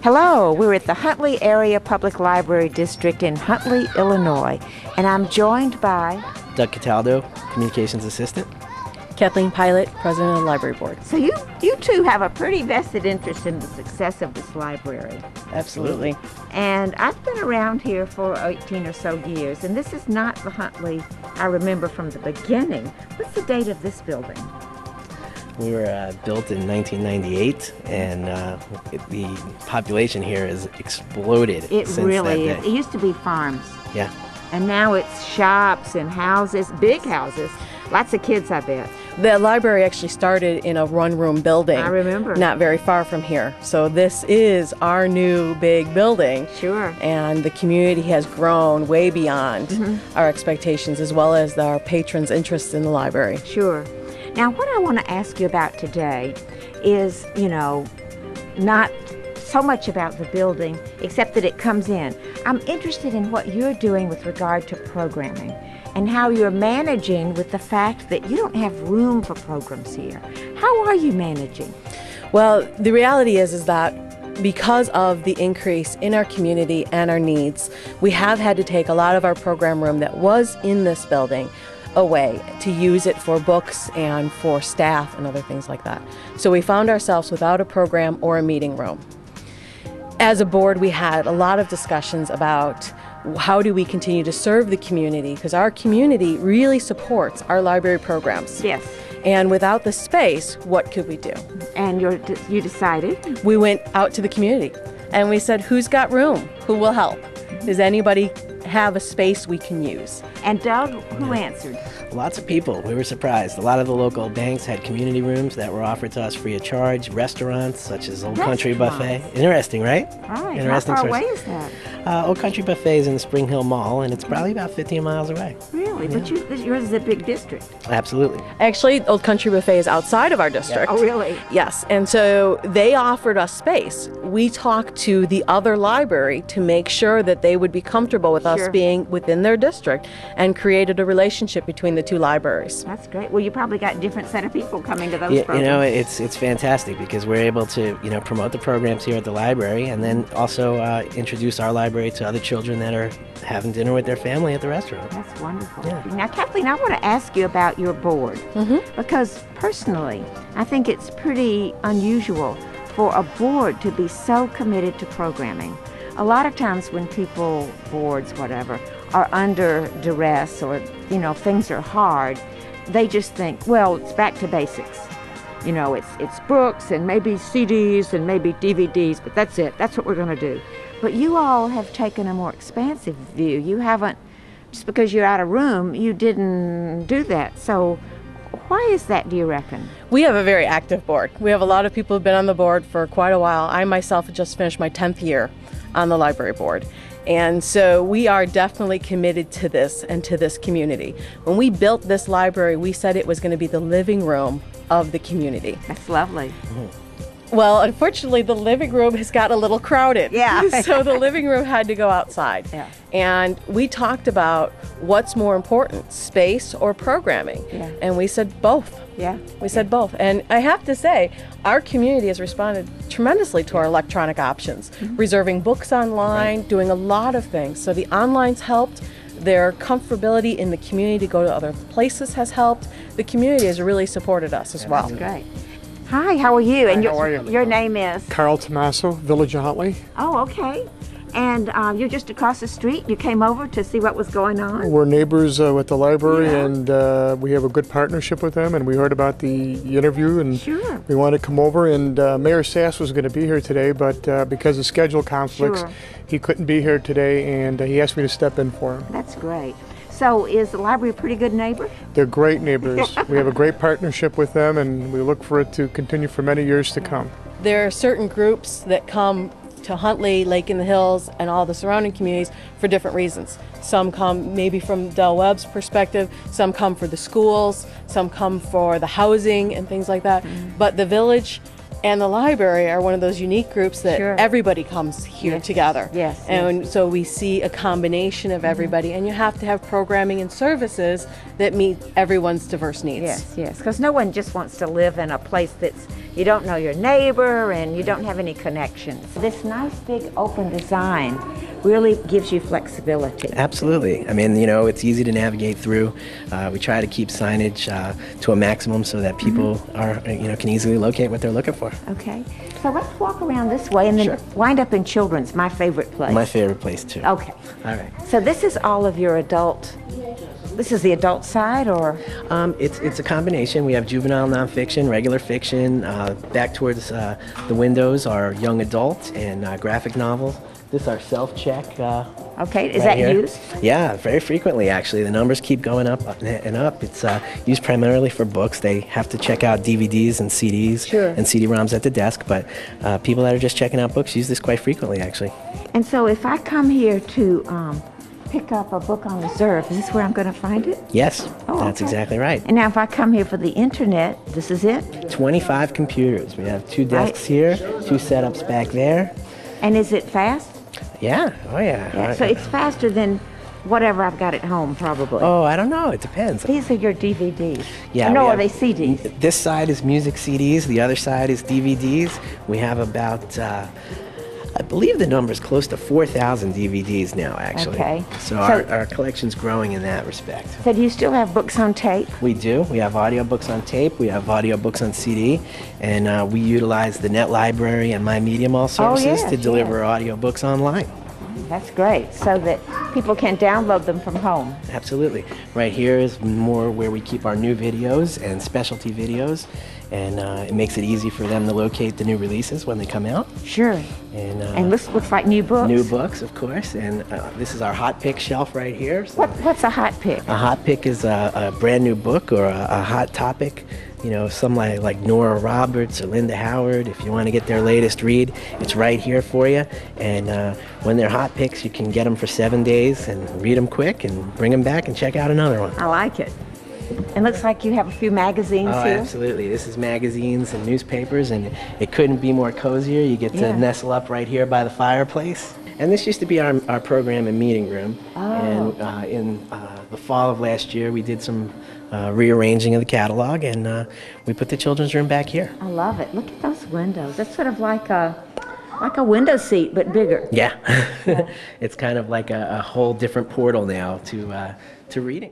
Hello, we're at the Huntley Area Public Library District in Huntley, Illinois, and I'm joined by Doug Cataldo, Communications Assistant. Kathleen Pilot, President of the Library Board. So you two have a pretty vested interest in the success of this library. Absolutely. And I've been around here for 18 or so years, and this is not the Huntley I remember from the beginning. What's the date of this building? We were built in 1998, and the population here has exploded since that day. It used to be farms. Yeah. And now it's shops and houses, big houses. Lots of kids, I bet. The library actually started in a one-room building. I remember. Not very far from here. So this is our new big building. Sure. And the community has grown way beyond our expectations, as well as our patrons' interest in the library. Sure. Now, what I want to ask you about today is, not so much about the building, except that it comes in. I'm interested in what you're doing with regard to programming and how you're managing with the fact that you don't have room for programs here. How are you managing? Well, the reality is that because of the increase in our community and our needs, we have had to take a lot of our program room that was in this building away to use it for books and for staff and other things like that. So we found ourselves without a program or a meeting room. As a board, we had a lot of discussions about how do we continue to serve the community, because our community really supports our library programs. Yes. And without the space, what could we do? And you decided? We went out to the community and we said, who's got room? Who will help? Does anybody have a space we can use? And Doug, who answered? Lots of people. We were surprised. A lot of the local banks had community rooms that were offered to us free of charge. Restaurants, such as Old Country Buffet. Interesting, right? Right. Interesting. How far away is that? Old Country Buffet is in the Spring Hill Mall, and it's probably about 15 miles away. Really? Yeah. But yours is a big district. Absolutely. Actually, Old Country Buffet is outside of our district. Yeah. Oh, really? Yes. And so they offered us space. We talked to the other library to make sure that they would be comfortable with us being within their district, and created a relationship between the two libraries. That's great. Well, you probably got a different set of people coming to those programs. It's fantastic because we're able to, promote the programs here at the library, and then also introduce our library to other children that are having dinner with their family at the restaurant. That's wonderful. Yeah. Now, Kathleen, I want to ask you about your board, because personally, I think it's pretty unusual for a board to be so committed to programming. A lot of times when people, boards, whatever, are under duress or, things are hard, they just think, well, it's back to basics. It's books and maybe CDs and maybe DVDs, but that's it. That's what we're going to do. But you all have taken a more expansive view. You haven't, just because you're out of room, you didn't do that. So why is that, do you reckon? We have a very active board. We have a lot of people who've been on the board for quite a while. I myself have just finished my 10th year on the library board. And so we are definitely committed to this and to this community. When we built this library, we said it was going to be the living room of the community. That's lovely. Well, unfortunately, the living room has got a little crowded. Yeah. So the living room had to go outside. Yeah. And we talked about what's more important, space or programming. Yeah. And we said both. Yeah. We said both. And I have to say, our community has responded tremendously to our electronic options, reserving books online, doing a lot of things. So the online's helped. Their comfortability in the community to go to other places has helped. The community has really supported us as well. That's great. Hi, how are you? And how are you? Your name is? Carl Tommaso, Village of Huntley. Oh, okay. And you're just across the street. You came over to see what was going on? We're neighbors with the library, and we have a good partnership with them, and we heard about the interview, and we wanted to come over, and Mayor Sass was going to be here today, but because of schedule conflicts, he couldn't be here today, and he asked me to step in for him. That's great. So is the library a pretty good neighbor? They're great neighbors. We have a great partnership with them, and we look for it to continue for many years to come. There are certain groups that come to Huntley, Lake in the Hills, and all the surrounding communities for different reasons. Some come maybe from Del Webb's perspective, some come for the schools, some come for the housing and things like that. But the village and the library are one of those unique groups that everybody comes here together. Yes. And so we see a combination of everybody, and you have to have programming and services that meet everyone's diverse needs. Yes, yes, because no one just wants to live in a place that's you don't know your neighbor and you don't have any connections. This nice big open design really gives you flexibility. Absolutely. I mean, you know, it's easy to navigate through. We try to keep signage to a maximum so that people are, you know, can easily locate what they're looking for. Okay. So let's walk around this way and then wind up in Children's, my favorite place. My favorite place too. Okay. All right. So this is all of your adult. This is the adult side, or? It's a combination. We have juvenile nonfiction, regular fiction. Back towards the windows are young adult and graphic novels. This is our self-check. Okay, is right that here. used? Yeah, very frequently actually. The numbers keep going up and up. It's used primarily for books. They have to check out DVDs and CDs and CD-ROMs at the desk, but people that are just checking out books use this quite frequently actually. And so if I come here to pick up a book on reserve, is this where I'm going to find it? Yes, Oh, that's okay. exactly right. And now if I come here for the internet, this is it? 25 computers. We have 2 desks here, 2 setups back there. And is it fast? Yeah, oh yeah. Yeah, so it's faster than whatever I've got at home, probably. Oh, I don't know. It depends. These are your DVDs. Yeah. No, we are have- they CDs? This side is music CDs. The other side is DVDs. We have about, I believe the number is close to 4,000 DVDs now, actually. Okay. So So- our collection's growing in that respect. So do you still have books on tape? We do. We have audiobooks on tape. We have audiobooks on CD. And we utilize the Net Library and My Media Mall services yes, to deliver audiobooks online. That's great, so that people can download them from home. Absolutely. Right here is more where we keep our new videos and specialty videos, and it makes it easy for them to locate the new releases when they come out. Sure. And this looks like new books? New books, of course, and this is our hot pick shelf right here. So What's a hot pick? a hot pick is a brand new book or a hot topic. You know, some like Nora Roberts or Linda Howard. If you want to get their latest read, it's right here for you. And when they're hot picks, you can get them for 7 days and read them quick and bring them back and check out another one. I like it. And looks like you have a few magazines Oh, here. absolutely. This is magazines and newspapers, and it couldn't be more cozier. You get to Yeah. nestle up right here by the fireplace. And this used to be our program and meeting room. And in the fall of last year, we did some rearranging of the catalog, and we put the children's room back here. I love it. Look at those windows. That's sort of like a window seat, but bigger. Yeah. It's kind of like a whole different portal now to reading.